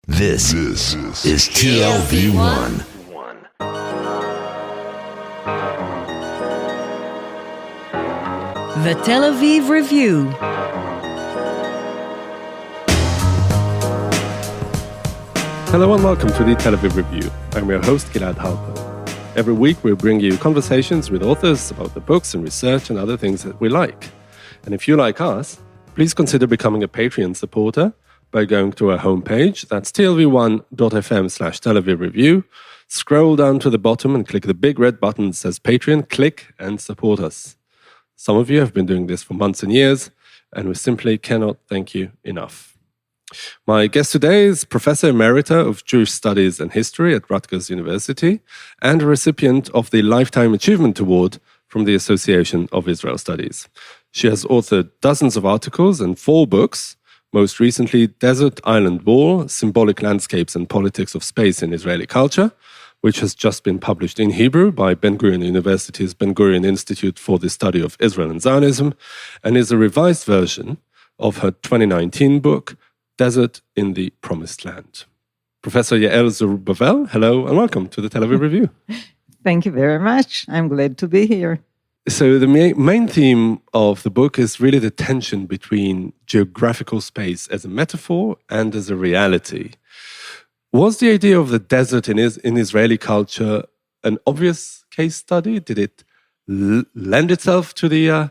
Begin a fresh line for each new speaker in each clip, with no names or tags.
This is TLV1.
The Tel Aviv Review.
Hello and welcome to the Tel Aviv Review. I'm your host, Gilad Halper. Every week we bring you conversations with authors about the books and research and other things that we like. And if you like us, please consider becoming a Patreon supporter by going to our homepage. That's tlv1.fm/Tel Aviv Review. Scroll down to the bottom and click the big red button that says Patreon. Click and support us. Some of you have been doing this for months and years, and we simply cannot thank you enough. My guest today is Professor Emerita of Jewish Studies and History at Rutgers University and a recipient of the Lifetime Achievement Award from the Association of Israel Studies. She has authored dozens of articles and 4 books, most recently Desert Island Wall, Symbolic Landscapes and Politics of Space in Israeli Culture, which has just been published in Hebrew by Ben-Gurion University's Ben-Gurion Institute for the Study of Israel and Zionism, and is a revised version of her 2019 book, Desert in the Promised Land. Professor Yael Zerubbabel, hello and welcome to the Tel Aviv Review.
Thank you very much. I'm glad to be here.
So the main theme of the book is really the tension between geographical space as a metaphor and as a reality. Was the idea of the desert in Israeli culture an obvious case study? Did it lend itself to the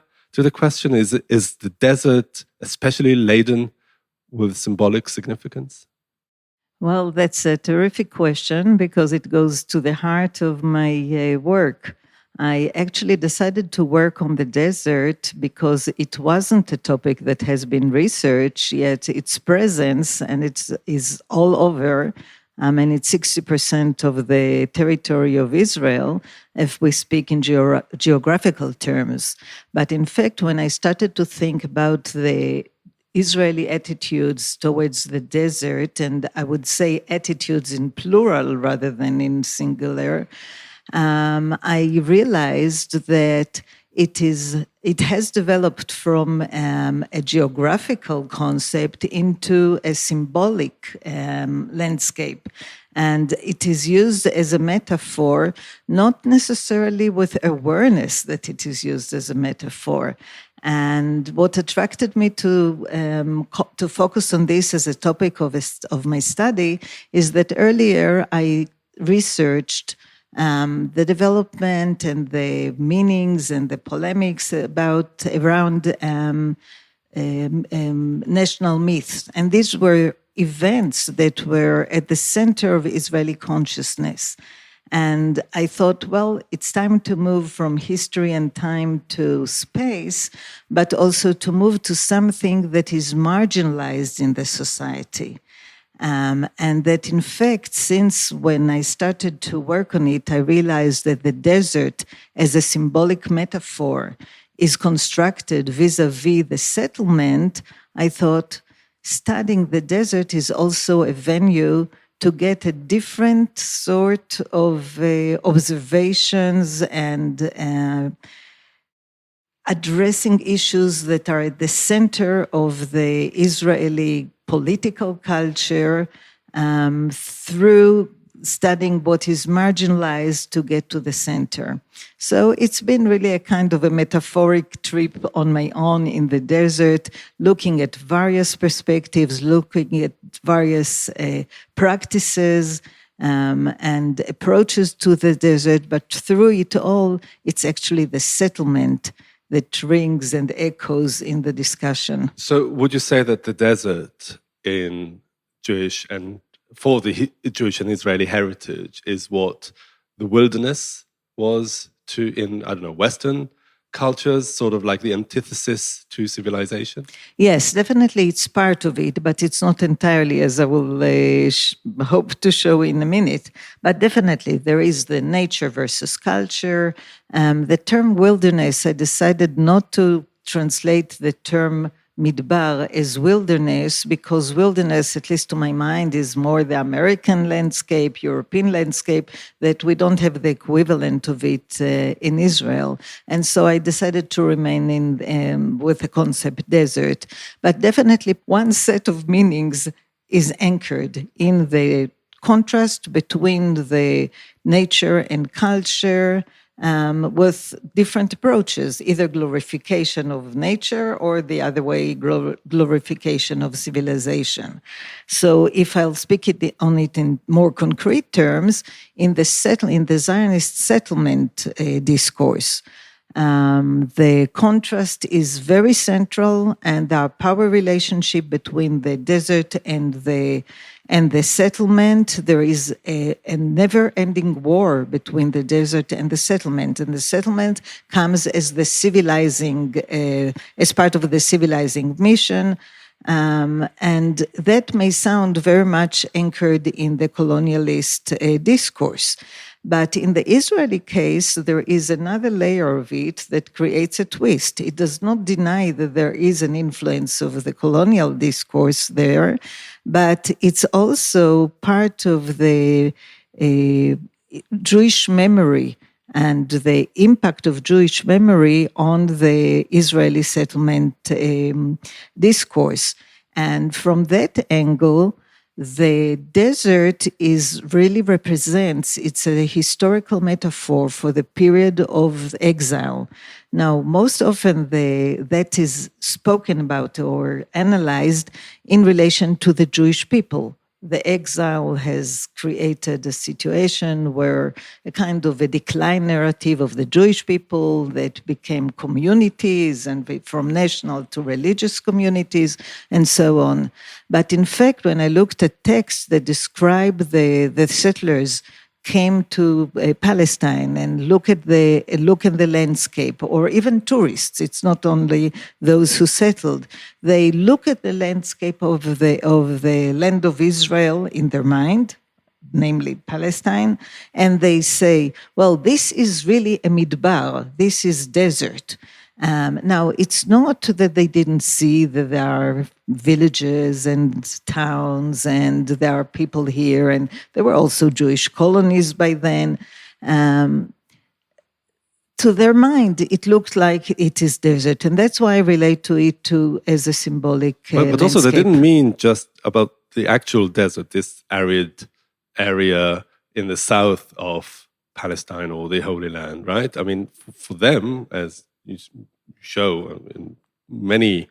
question? Is the desert especially laden with symbolic significance?
Well, that's a terrific question because it goes to the heart of my work. I actually decided to work on the desert because it wasn't a topic that has been researched, yet its presence and it is all over. And it's 60% of the territory of Israel, if we speak in geographical terms. But in fact, when I started to think about the Israeli attitudes towards the desert, and I would say attitudes in plural rather than in singular, I realized that it has developed from a geographical concept into a symbolic landscape. And it is used as a metaphor, not necessarily with awareness that it is used as a metaphor. And what attracted me to focus on this as a topic of my study is that earlier I researched the development and the meanings and the polemics around national myths. And these were events that were at the center of Israeli consciousness. And I thought, well, it's time to move from history and time to space, but also to move to something that is marginalized in the society. And that in fact, since when I started to work on it, I realized that the desert as a symbolic metaphor is constructed vis-a-vis the settlement. I thought studying the desert is also a venue to get a different sort of observations and addressing issues that are at the center of the Israeli political culture through studying what is marginalized to get to the center. So it's been really a kind of a metaphoric trip on my own in the desert, looking at various perspectives, looking at various practices and approaches to the desert, but through it all, it's actually the settlement that rings and echoes in the discussion.
So would you say that the desert in Jewish and for the Jewish and Israeli heritage is what the wilderness was in Western cultures, sort of like the antithesis to civilization?
Yes, definitely it's part of it, but it's not entirely, as I will hope to show in a minute. But definitely there is the nature versus culture. The term wilderness, I decided not to translate the term Midbar is wilderness, because wilderness, at least to my mind, is more the American landscape, European landscape, that we don't have the equivalent of it in Israel. And so I decided to remain with the concept desert. But definitely one set of meanings is anchored in the contrast between the nature and culture, with different approaches, either glorification of nature or the other way, glorification of civilization. So if I'll speak on it in more concrete terms, in the Zionist settlement discourse, the contrast is very central, and our power relationship between the desert and the settlement. There is a never-ending war between the desert and the settlement comes as the civilizing, as part of the civilizing mission. And that may sound very much anchored in the colonialist discourse. But in the Israeli case, there is another layer of it that creates a twist. It does not deny that there is an influence of the colonial discourse there, but it's also part of the Jewish memory and the impact of Jewish memory on the Israeli settlement discourse. And from that angle, the desert really represents, it's a historical metaphor for the period of exile. Now, most often that is spoken about or analyzed in relation to the Jewish people. The exile has created a situation where a kind of a decline narrative of the Jewish people that became communities, and from national to religious communities and so on. But in fact, when I looked at texts that describe the settlers came to Palestine and look at the landscape, or even tourists. It's not only those who settled. They look at the landscape of the land of Israel in their mind, namely Palestine, and they say, well, this is really a midbar, this is desert. Now, it's not that they didn't see that there are villages and towns and there are people here, and there were also Jewish colonies by then. To their mind, it looked like it is desert, and that's why I relate to it as a symbolic
But also, they didn't mean just about the actual desert, this arid area in the south of Palestine or the Holy Land, right? I mean, for them, as you show in many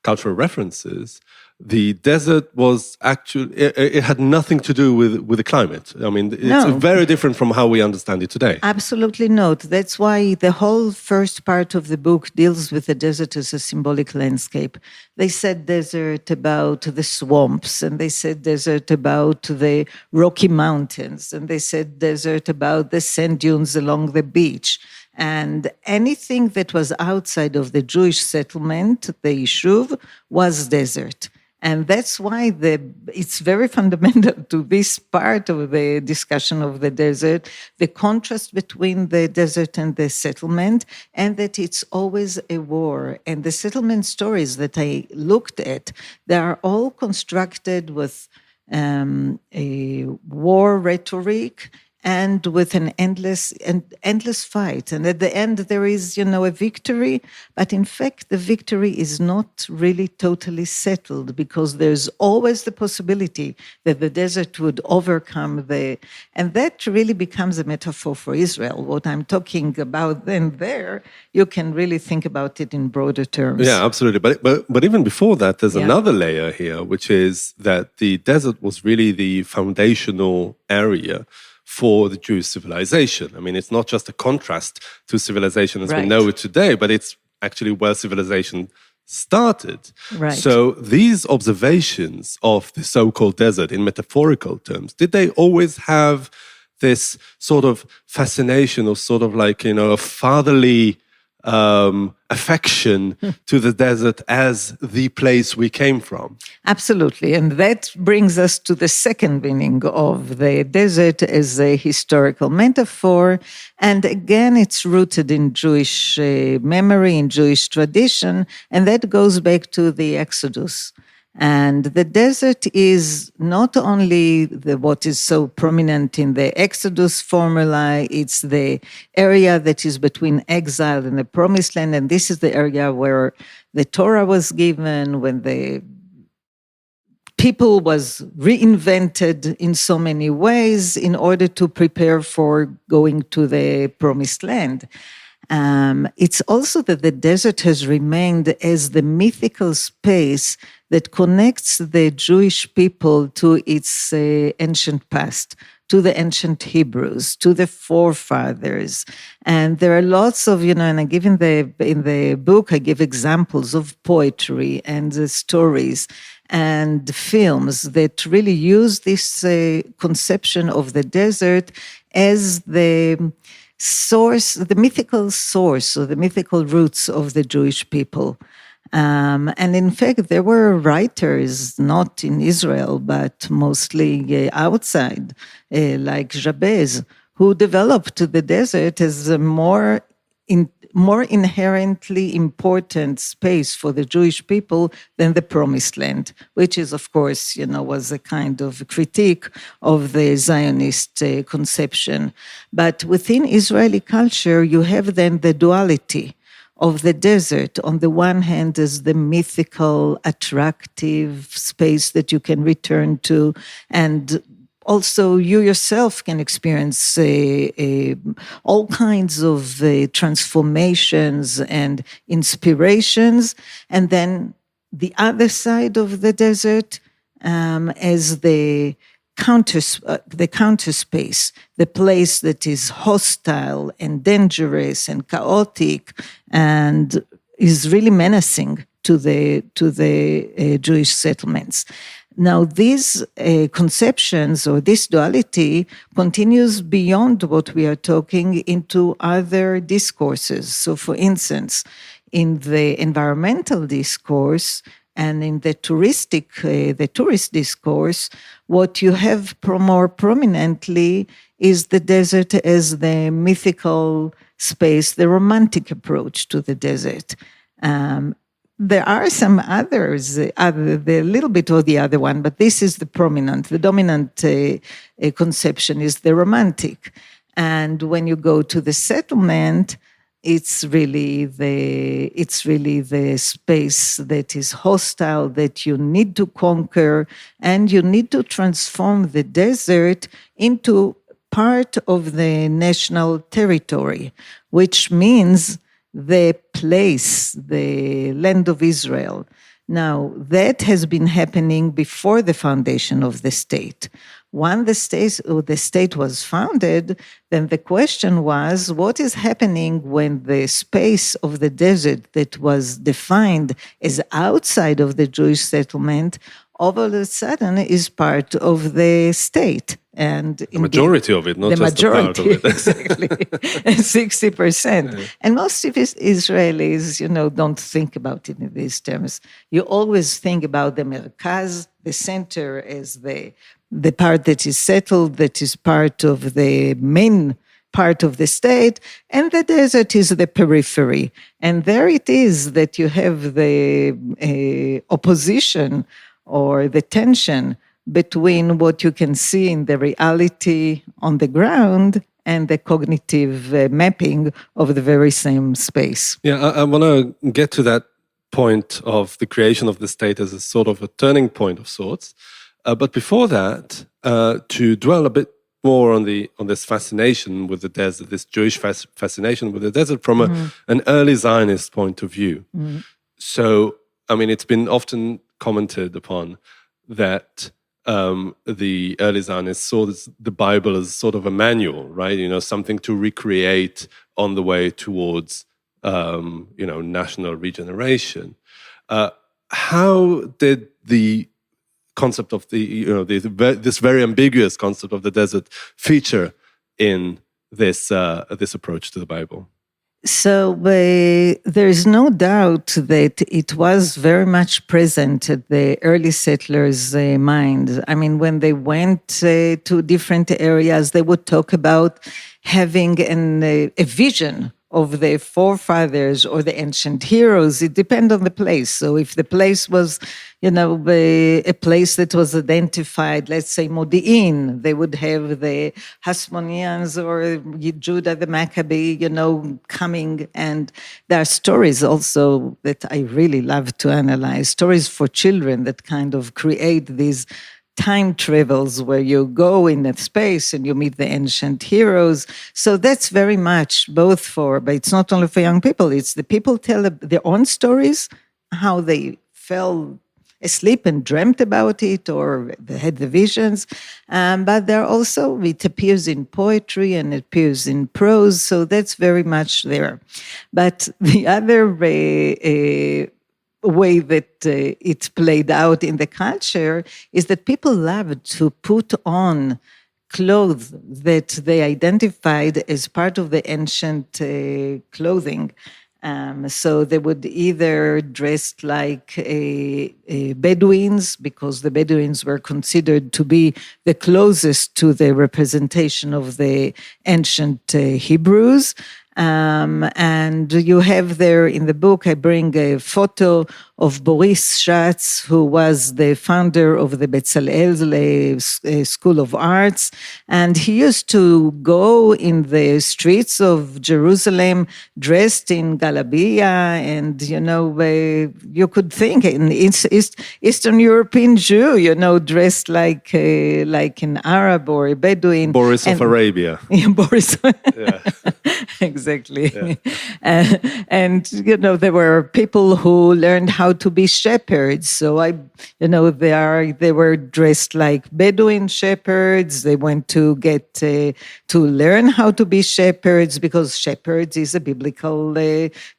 cultural references, the desert was actually, it had nothing to do with the climate. I mean, it's very different from how we understand it today.
Absolutely not. That's why the whole first part of the book deals with the desert as a symbolic landscape. They said desert about the swamps, and they said desert about the Rocky Mountains, and they said desert about the sand dunes along the beach. And anything that was outside of the Jewish settlement, the Yishuv, was desert. And that's why it's very fundamental to this part of the discussion of the desert, the contrast between the desert and the settlement, and that it's always a war. And the settlement stories that I looked at, they are all constructed with a war rhetoric and with an endless fight. And at the end, there is, a victory. But in fact, the victory is not really totally settled, because there's always the possibility that the desert would overcome and that really becomes a metaphor for Israel. What I'm talking about then there, you can really think about it in broader terms.
Yeah, absolutely. But even before that, there's another layer here, which is that the desert was really the foundational area for the Jewish civilization. I mean, it's not just a contrast to civilization as we know it today, but it's actually where civilization started.
Right.
So these observations of the so-called desert in metaphorical terms, did they always have this sort of fascination or sort of like, a fatherly affection to the desert as the place we came from?
Absolutely. And that brings us to the second meaning of the desert as a historical metaphor. And again, it's rooted in Jewish memory, in Jewish tradition, and that goes back to the Exodus. And the desert is not only what is so prominent in the Exodus formula, it's the area that is between exile and the Promised Land. And this is the area where the Torah was given, when the people was reinvented in so many ways in order to prepare for going to the promised land. It's also that the desert has remained as the mythical space that connects the Jewish people to its ancient past, to the ancient Hebrews, to the forefathers. And there are lots of, and I give in the book, I give examples of poetry and stories and films that really use this conception of the desert as the source, the mythical source or the mythical roots of the Jewish people. And in fact, there were writers, not in Israel, but mostly outside, like Jabez, who developed the desert as a more inherently important space for the Jewish people than the Promised Land, which is, of course, was a kind of critique of the Zionist conception. But within Israeli culture, you have then the duality of the desert, on the one hand, as the mythical, attractive space that you can return to, and also you yourself can experience all kinds of transformations and inspirations, and then the other side of the desert as the counter space, the place that is hostile and dangerous and chaotic and is really menacing to the Jewish settlements. Now, these conceptions or this duality continues beyond what we are talking into other discourses. So, for instance, in the environmental discourse and in the tourist discourse, what you have more prominently is the desert as the mythical space, the romantic approach to the desert. There are some others, a little bit of the other one, but this is the dominant conception is the romantic. And when you go to the settlement, it's really the space that is hostile, that you need to conquer, and you need to transform the desert into part of the national territory, which means the place, the land of Israel. Now, that has been happening before the foundation of the state. When the state was founded, then the question was, what is happening when the space of the desert that was defined as outside of the Jewish settlement all of a sudden is part of the state? And
the majority of it, not just a part of it.
Exactly, 60%. Yeah. And most of Israelis, don't think about it in these terms. You always think about the Merkaz, the center, as the part that is settled, that is part of the main part of the state, and the desert is the periphery. And there it is that you have the opposition or the tension between what you can see in the reality on the ground and the cognitive mapping of the very same space.
Yeah, I want to get to that point of the creation of the state as a sort of a turning point of sorts. But before that, to dwell a bit more on this fascination with the desert, this Jewish fascination with the desert from an early Zionist point of view. Mm-hmm. So, I mean, it's been often commented upon that the early Zionists saw the Bible as sort of a manual, right? Something to recreate on the way towards, national regeneration. How did the concept of this very ambiguous concept of the desert feature in this approach to the Bible?
So there is no doubt that it was very much present at the early settlers' mind. I mean, when they went to different areas, they would talk about having a vision of the forefathers or the ancient heroes. It depends on the place. So if the place was, a place that was identified, let's say Modi'in, they would have the Hasmoneans or Judah the Maccabee, coming. And there are stories also that I really love to analyze, stories for children that kind of create these time travels where you go in that space and you meet the ancient heroes. So that's very much but it's not only for young people, it's the people tell their own stories, how they fell asleep and dreamt about it or they had the visions. But there also, it appears in poetry and it appears in prose, so that's very much there. But the other way that it's played out in the culture is that people love to put on clothes that they identified as part of the ancient clothing. So they would either dress like Bedouins, because the Bedouins were considered to be the closest to the representation of the ancient Hebrews. And you have there in the book, I bring a photo of Boris Schatz, who was the founder of the Bezalel School of Arts. And he used to go in the streets of Jerusalem dressed in Galabia. And, you could think an Eastern European Jew, dressed like an Arab or a Bedouin.
Boris of Arabia.
Boris. Yeah. Exactly. Yeah. And there were people who learned how to be shepherds. So they were dressed like Bedouin shepherds. They went to get to learn how to be shepherds, because shepherds is a biblical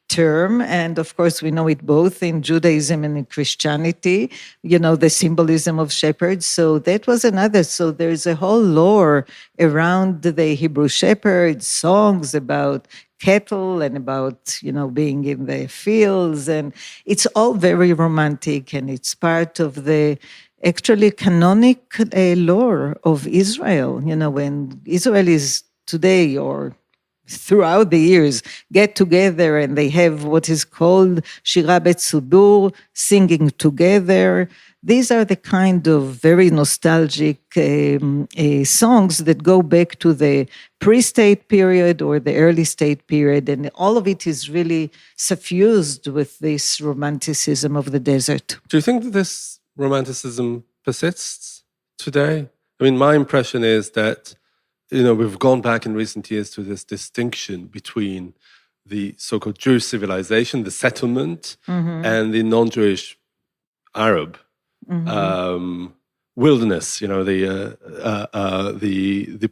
term. And of course, we know it both in Judaism and in Christianity, the symbolism of shepherds. So that was another. So there's a whole lore around the Hebrew shepherds, songs about cattle and about, being in the fields. And it's all very romantic, and it's part of the actually canonic lore of Israel. When Israelis today or throughout the years get together and they have what is called Shira Betzibur, singing together. These are the kind of very nostalgic songs that go back to the pre-state period or the early state period, and all of it is really suffused with this romanticism of the desert.
Do you think that this romanticism persists today? I mean, my impression is that we've gone back in recent years to this distinction between the so-called Jewish civilization, the settlement, and the non-Jewish Arab wilderness. The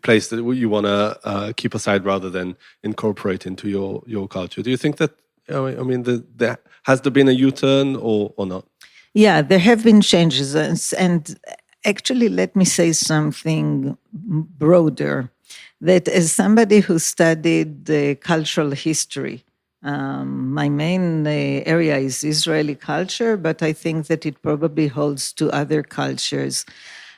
place that you want to keep aside rather than incorporate into your culture. Do you think that? Has there been a U-turn or not?
Yeah, there have been changes, and actually, let me say something broader, that as somebody who studied cultural history, my main area is Israeli culture, but I think that it probably holds to other cultures.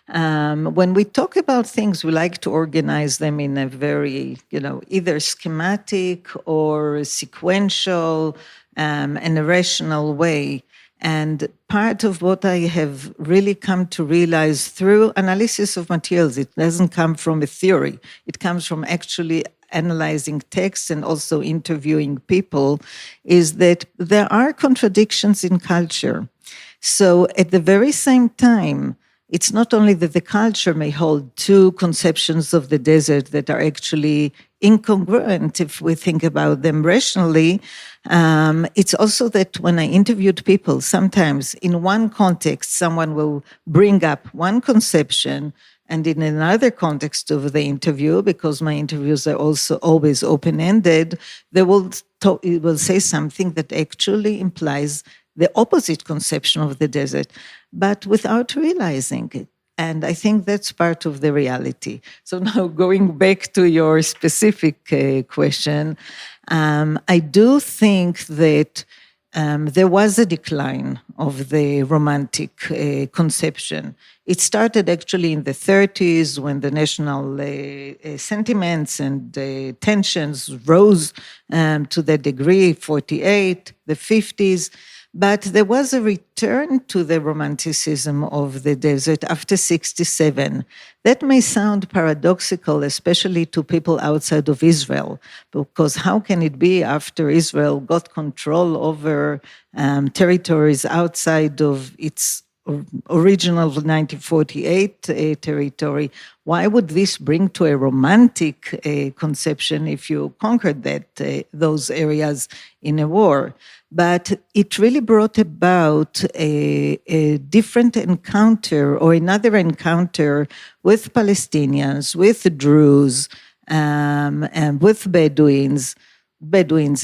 When we talk about things, we like to organize them in a very, either schematic or sequential and a rational way. And part of what I have really come to realize through analysis of materials, it doesn't come from a theory. It comes from actually analyzing texts and also interviewing people, is that there are contradictions in culture. So at the very same time, it's not only that the culture may hold two conceptions of the desert that are actually incongruent if we think about them rationally. It's also that when I interviewed people, sometimes in one context, someone will bring up one conception, and in another context of the interview, because my interviews are also always open-ended, they will say something that actually implies the opposite conception of the desert, but without realizing it. And I think that's part of the reality. So now going back to your specific question, I do think that there was a decline of the romantic conception. It started actually in the 30s when the national sentiments and tensions rose to that degree, 48, the 50s. But there was a return to the romanticism of the desert after 67. That may sound paradoxical, especially to people outside of Israel, because how can it be after Israel got control over territories outside of its original 1948 territory? Why would this bring to a romantic conception if you conquered those areas in a war? But it really brought about a different encounter or another encounter with Palestinians, with Druze, and with Bedouins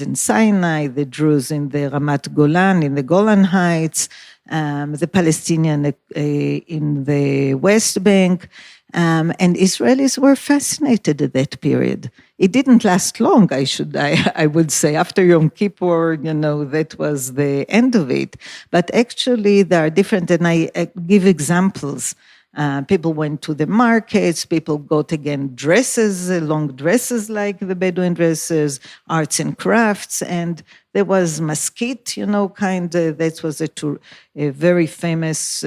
in Sinai, the Druze in the Ramat Golan, in the Golan Heights, the Palestinian in the West Bank, and Israelis were fascinated at that period. It didn't last long, I would say. After Yom Kippur, that was the end of it. But actually, there are different, and I give examples. People went to the markets, people got again dresses, long dresses like the Bedouin dresses, arts and crafts, and there was Maskit, that was a very famous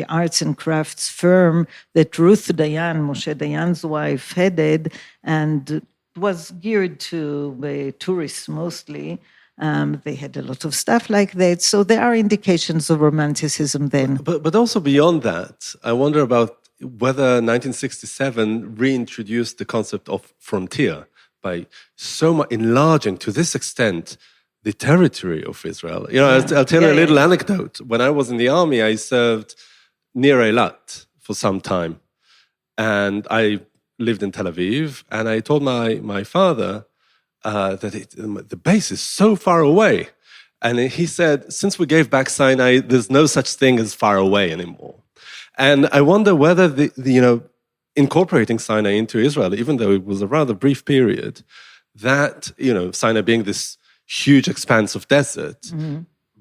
arts and crafts firm that Ruth Dayan, Moshe Dayan's wife, headed, and was geared to tourists mostly. They had a lot of stuff like that. So there are indications of romanticism then.
But also beyond that, I wonder about whether 1967 reintroduced the concept of frontier by so much enlarging to this extent the territory of Israel. I'll tell you a little anecdote. When I was in the army, I served near Eilat for some time. And I lived in Tel Aviv, and I told my father that the base is so far away. And he said, since we gave back Sinai, there's no such thing as far away anymore. And I wonder whether incorporating Sinai into Israel, even though it was a rather brief period, that, Sinai being this huge expanse of desert,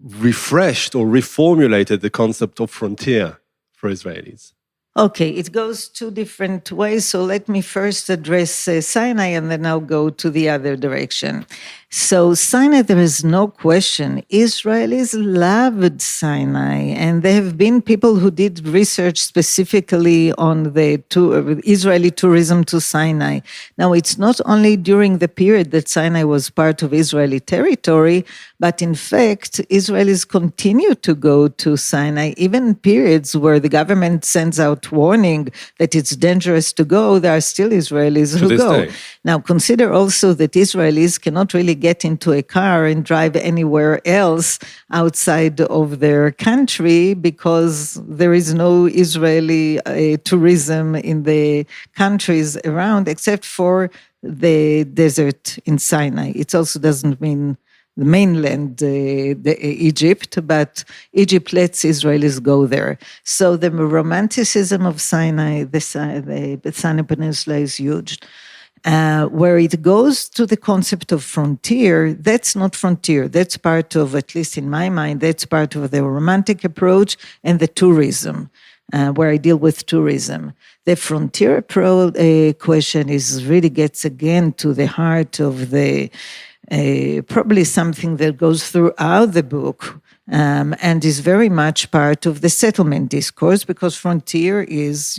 refreshed or reformulated the concept of frontier for Israelis.
Okay, it goes two different ways. So let me first address Sinai and then I'll go to the other direction. So Sinai, there is no question. Israelis loved Sinai, and there have been people who did research specifically on the Israeli tourism to Sinai. Now, it's not only during the period that Sinai was part of Israeli territory, but in fact, Israelis continue to go to Sinai, even in periods where the government sends out warning that it's dangerous to go, there are still Israelis who go.
Day.
Now, consider also that Israelis cannot really get into a car and drive anywhere else outside of their country because there is no Israeli tourism in the countries around except for the desert in Sinai. It also doesn't mean the mainland, Egypt, but Egypt lets Israelis go there. So the romanticism of Sinai, the Sinai Peninsula is huge. Where it goes to the concept of frontier, that's not frontier. That's part of, at least in my mind, that's part of the romantic approach and the tourism, where I deal with tourism. The frontier question really gets again to the heart of the probably something that goes throughout the book and is very much part of the settlement discourse because frontier is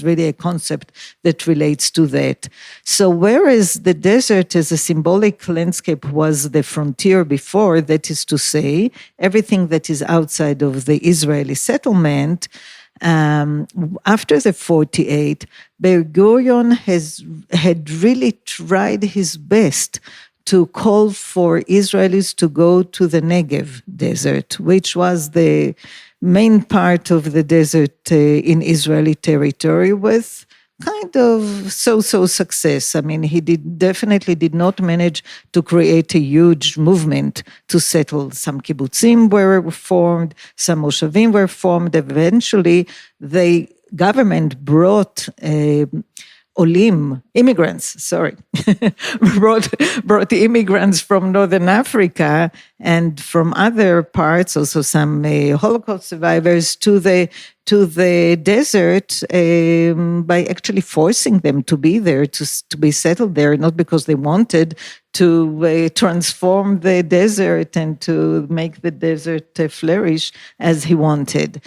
really a concept that relates to that. So whereas the desert as a symbolic landscape was the frontier before, that is to say, everything that is outside of the Israeli settlement, after the 48, Ben-Gurion had really tried his best to call for Israelis to go to the Negev desert, which was the main part of the desert in Israeli territory with kind of so-so success. I mean, he definitely did not manage to create a huge movement to settle. Some kibbutzim were formed, some moshavim were formed. Eventually, the government brought immigrants, brought immigrants from Northern Africa and from other parts, also some Holocaust survivors, to the desert by actually forcing them to be there, to be settled there, not because they wanted to transform the desert and to make the desert flourish as he wanted.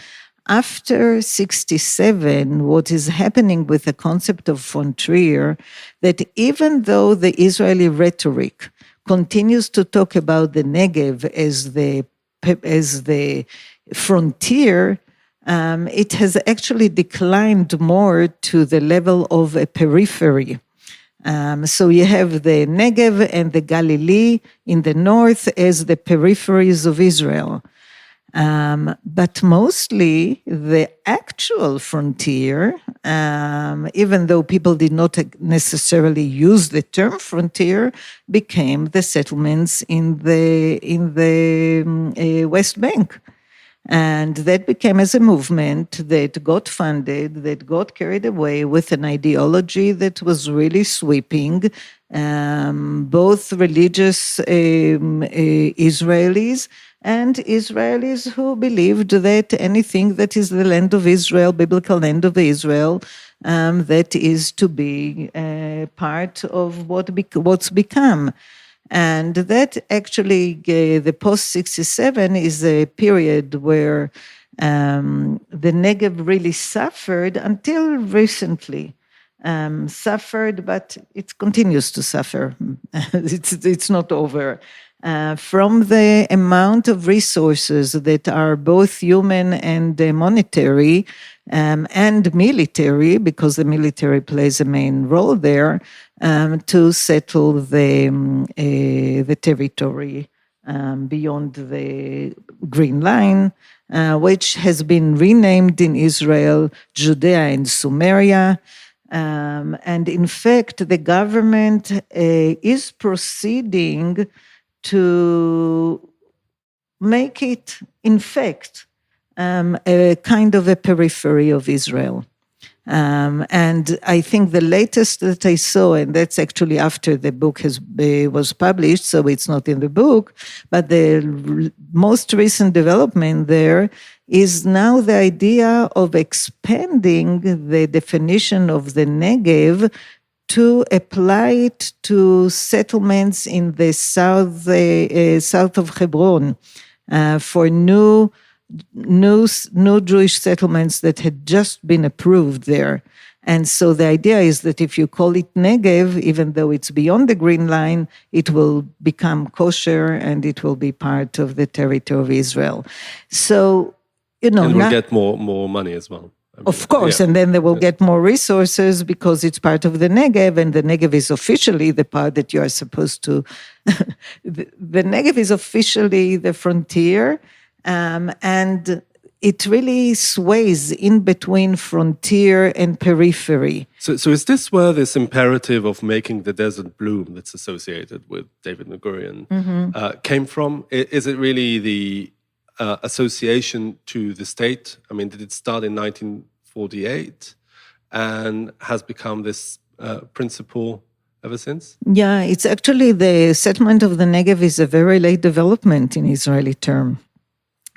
After 1967, what is happening with the concept of frontier, that even though the Israeli rhetoric continues to talk about the Negev as the frontier, it has actually declined more to the level of a periphery. So you have the Negev and the Galilee in the north as the peripheries of Israel. But mostly the actual frontier, even though people did not necessarily use the term frontier, became the settlements in the West Bank. And that became as a movement that got funded, that got carried away with an ideology that was really sweeping both religious Israelis and Israelis who believed that anything that is the land of Israel, biblical land of Israel, that is to be part of what's become. And that actually, the post-67 is a period where the Negev really suffered until recently. Suffered, but it continues to suffer. It's not over. From the amount of resources that are both human and monetary and military, because the military plays a main role there, to settle the territory beyond the Green Line, which has been renamed in Israel Judea and Sumeria. And in fact, the government is proceeding to make it, in fact, a kind of a periphery of Israel. And I think the latest that I saw, and that's actually after the book was published, so it's not in the book, but the most recent development there is now the idea of expanding the definition of the Negev to apply it to settlements in the south of Hebron for new Jewish settlements that had just been approved there. And so the idea is that if you call it Negev, even though it's beyond the Green Line, it will become kosher and it will be part of the territory of Israel. So,
and we'll get more money as well.
Of course, and then they will get more resources because it's part of the Negev, and the Negev is officially the part that you are supposed to. The Negev is officially the frontier, and it really sways in between frontier and periphery.
So is this where this imperative of making the desert bloom that's associated with David Ben Gurion came from? Is it really the association to the state? I mean, did it start in 1948 and has become this principle ever since?
Yeah, it's actually the settlement of the Negev is a very late development in Israeli term.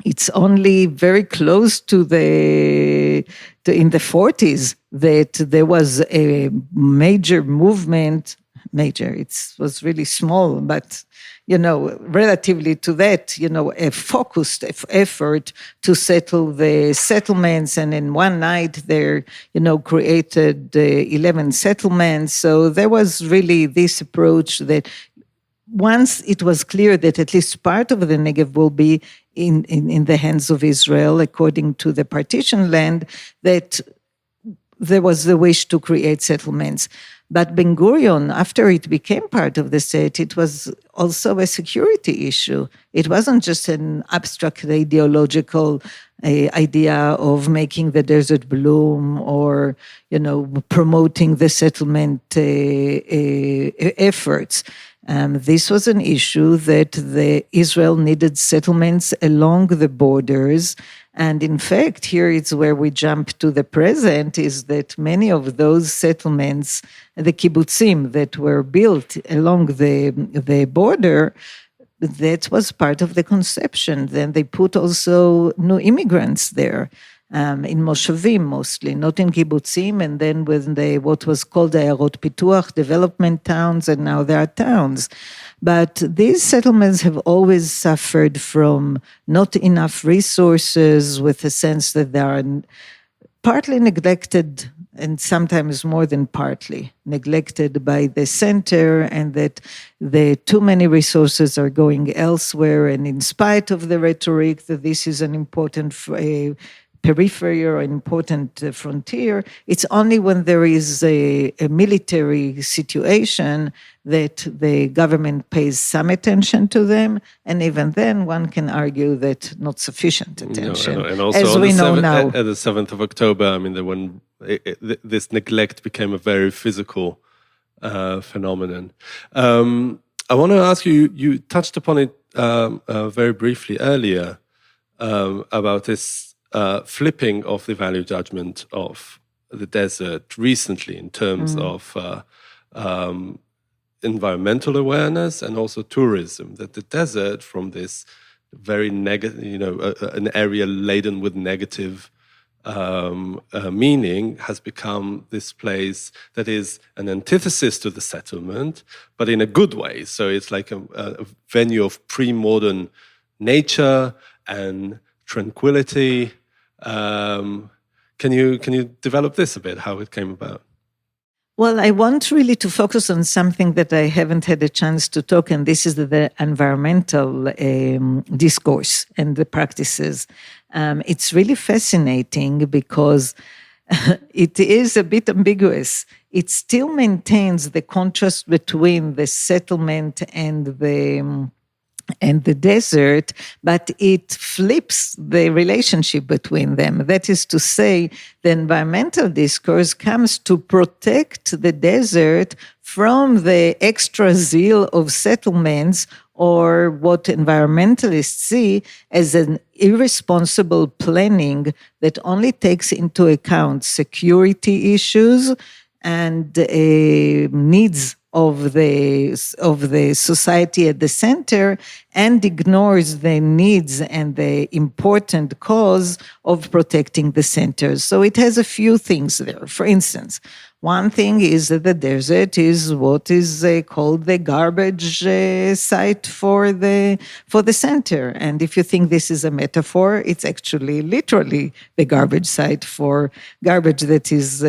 It's only very close to in the 40s that there was a major movement. It was really small, but relatively to that, a focused effort to settle the settlements. And in one night there, created 11 settlements. So there was really this approach that once it was clear that at least part of the Negev will be in the hands of Israel, according to the partition land, that there was the wish to create settlements. But Ben Gurion, after it became part of the state, it was also a security issue. It wasn't just an abstract ideological idea of making the desert bloom or, promoting the settlement efforts. This was an issue that Israel needed settlements along the borders And in fact, here it's where we jump to the present, is that many of those settlements, the kibbutzim that were built along the border, that was part of the conception. Then they put also new immigrants there, in moshavim mostly, not in kibbutzim, and then with what was called the Ayarot Pituach, development towns, and now there are towns. But these settlements have always suffered from not enough resources, with a sense that they are partly neglected, and sometimes more than partly neglected by the center, and that the too many resources are going elsewhere. And in spite of the rhetoric that this is an important periphery or an important frontier, it's only when there is a military situation that the government pays some attention to them, and even then one can argue that not sufficient attention,
and also
as we know now.
At the 7th of October, I mean, this neglect became a very physical phenomenon. I want to ask you, you touched upon it very briefly earlier, about this flipping of the value judgment of the desert recently in terms of environmental awareness and also tourism, that the desert, from this very negative, an area laden with negative meaning, has become this place that is an antithesis to the settlement, but in a good way. So it's like a venue of pre-modern nature and tranquility. Can you develop this a bit, how it came about?
Well, I want really to focus on something that I haven't had a chance to talk, and this is the environmental discourse and the practices. It's really fascinating because it is a bit ambiguous. It still maintains the contrast between the settlement and the desert, but it flips the relationship between them. That is to say, the environmental discourse comes to protect the desert from the extra zeal of settlements, or what environmentalists see as an irresponsible planning that only takes into account security issues and needs of the society at the center, and ignores the needs and the important cause of protecting the center. So it has a few things there. For instance, one thing is that the desert is what is called the garbage site for the center. And if you think this is a metaphor, it's actually literally the garbage site for garbage that is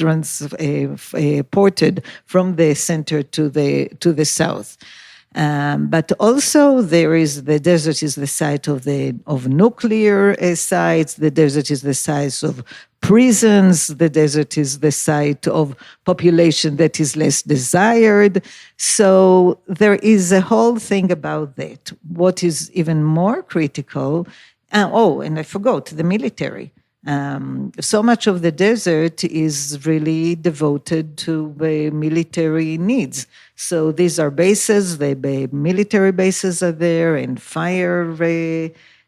transported from the center to the south. But also the desert is the site of nuclear sites. The desert is the site of prisons. The desert is the site of population that is less desired. So there is a whole thing about that. What is even more critical, and I forgot, the military. So much of the desert is really devoted to military needs. So these are bases, the military bases are there, and fire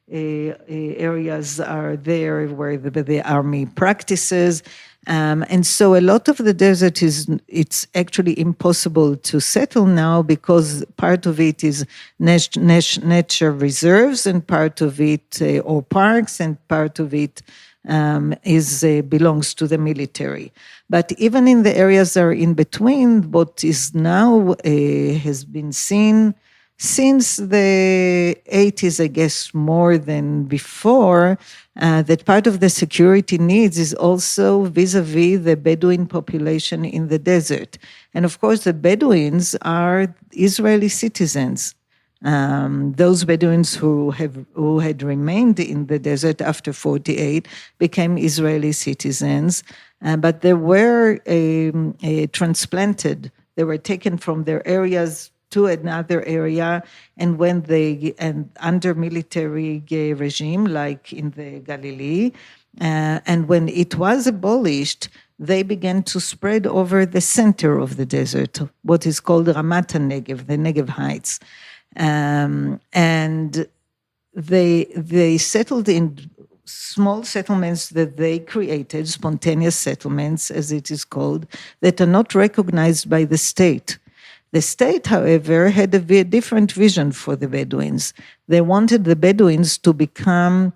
areas are there where the army practices. And so a lot of the desert it's actually impossible to settle now, because part of it is nature reserves, and part of it, or parks, and part of it belongs to the military. But even in the areas that are in between, what is now has been seen since the 80s, I guess more than before, that part of the security needs is also vis-a-vis the Bedouin population in the desert. And of course, the Bedouins are Israeli citizens. Those Bedouins who had remained in the desert after 1948 became Israeli citizens, but they were transplanted. They were taken from their areas to another area, and under military regime, like in the Galilee, and when it was abolished, they began to spread over the center of the desert, what is called Ramat HaNegev, the Negev Heights. And they settled in small settlements that they created, spontaneous settlements, as it is called, that are not recognized by the state. The state, however, had a different vision for the Bedouins. They wanted the Bedouins to become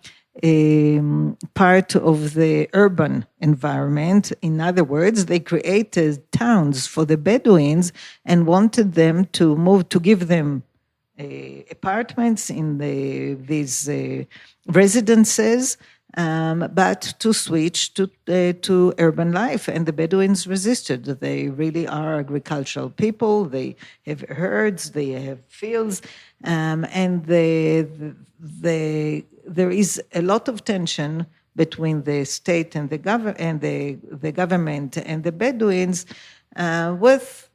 part of the urban environment. In other words, they created towns for the Bedouins and wanted them to move, to give them apartments in these residences, but to switch to urban life. And the Bedouins resisted. They really are agricultural people. They have herds, they have fields, and there is a lot of tension between the state and the government and the Bedouins, with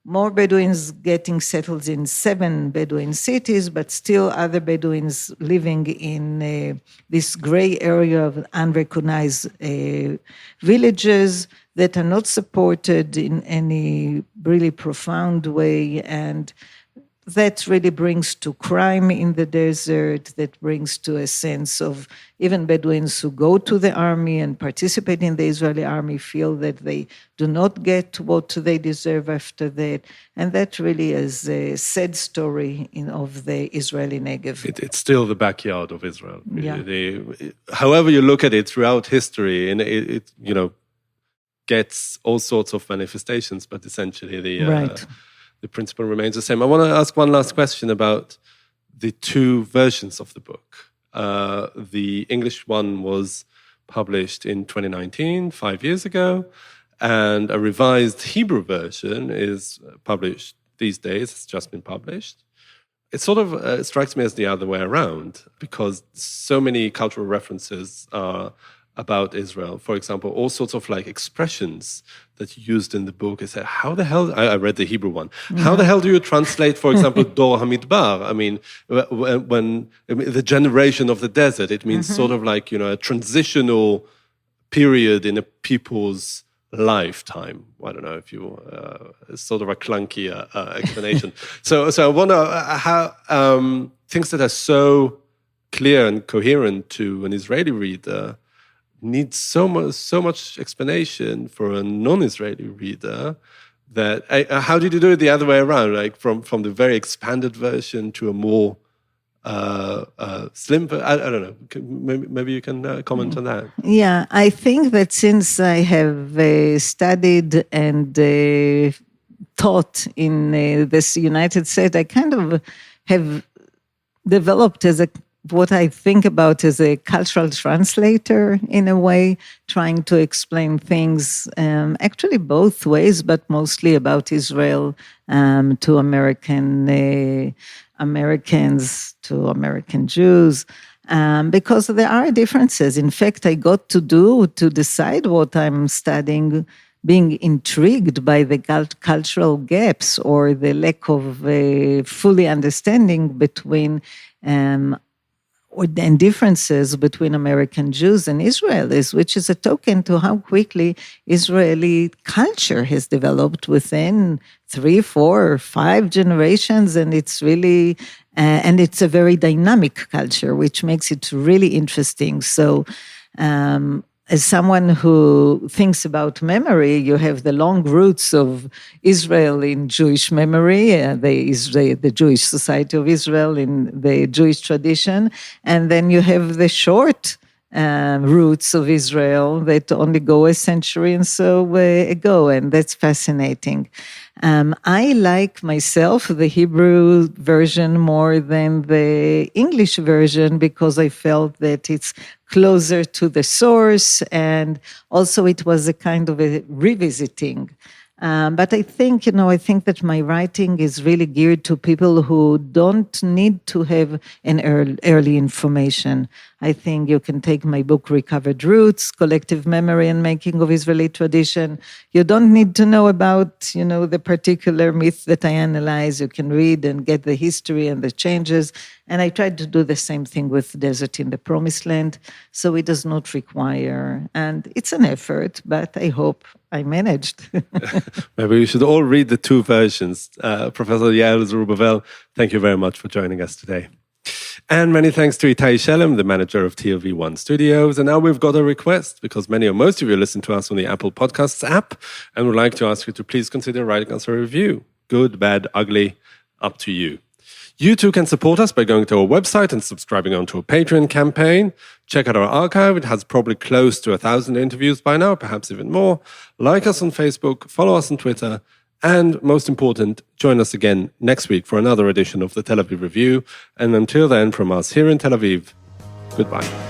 more Bedouins getting settled in 7 Bedouin cities, but still other Bedouins living in this gray area of unrecognized villages that are not supported in any really profound way. And that really brings to crime in the desert, that brings to a sense of even Bedouins who go to the army and participate in the Israeli army feel that they do not get what they deserve after that. And that really is a sad story of the Israeli Negev.
It's still the backyard of Israel.
Yeah.
However you look at it throughout history, and it gets all sorts of manifestations, but essentially the principle remains the same. I want to ask one last question about the 2 versions of the book. The English one was published in 2019, 5 years ago, and a revised Hebrew version is published these days. It's just been published. It sort of strikes me as the other way around, because so many cultural references are about Israel. For example, all sorts of expressions that you used in the book. I said, how the hell, I read the Hebrew one. How the hell do you translate, for example, Dor HaMidbar? I mean, when the generation of the desert, it means sort of a transitional period in a people's lifetime. I don't know if you, it's sort of a clunky explanation. So I wonder how things that are so clear and coherent to an Israeli reader needs so much explanation for a non-Israeli reader. That how did you do it the other way around, from the very expanded version to a more slim? I don't know. Maybe you can comment on that.
Yeah, I think that since I have studied and taught in this United States, I kind of have developed as what I think about as a cultural translator in a way, trying to explain things actually both ways, but mostly about Israel to Americans, to American Jews, because there are differences. In fact, I got to decide what I'm studying, being intrigued by the cultural gaps or the lack of fully understanding between and differences between American Jews and Israelis, which is a token to how quickly Israeli culture has developed within 3, 4, or 5 generations. And it's really, and it's a very dynamic culture, which makes it really interesting. So, as someone who thinks about memory, you have the long roots of Israel in Jewish memory, the Jewish Society of Israel in the Jewish tradition, and then you have the short roots of Israel that only go a century and so ago, and that's fascinating. I like myself the Hebrew version more than the English version because I felt that it's closer to the source, and also it was a kind of a revisiting. But I think that my writing is really geared to people who don't need to have an early information. I think you can take my book, Recovered Roots, Collective Memory and Making of Israeli Tradition. You don't need to know about, the particular myth that I analyze. You can read and get the history and the changes. And I tried to do the same thing with Desert in the Promised Land. So it does not require, and it's an effort, but I hope I managed.
Maybe we should all read the 2 versions. Professor Yael Zerubbabel, thank you very much for joining us today. And many thanks to Itai Shelem, the manager of TLV1 Studios. And now we've got a request, because many or most of you listen to us on the Apple Podcasts app, and would like to ask you to please consider writing us a review. Good, bad, ugly, up to you. You too can support us by going to our website and subscribing onto a Patreon campaign. Check out our archive. It has probably close to 1,000 interviews by now, perhaps even more. Like us on Facebook, follow us on Twitter, and most important, join us again next week for another edition of the Tel Aviv Review. And until then, from us here in Tel Aviv, goodbye.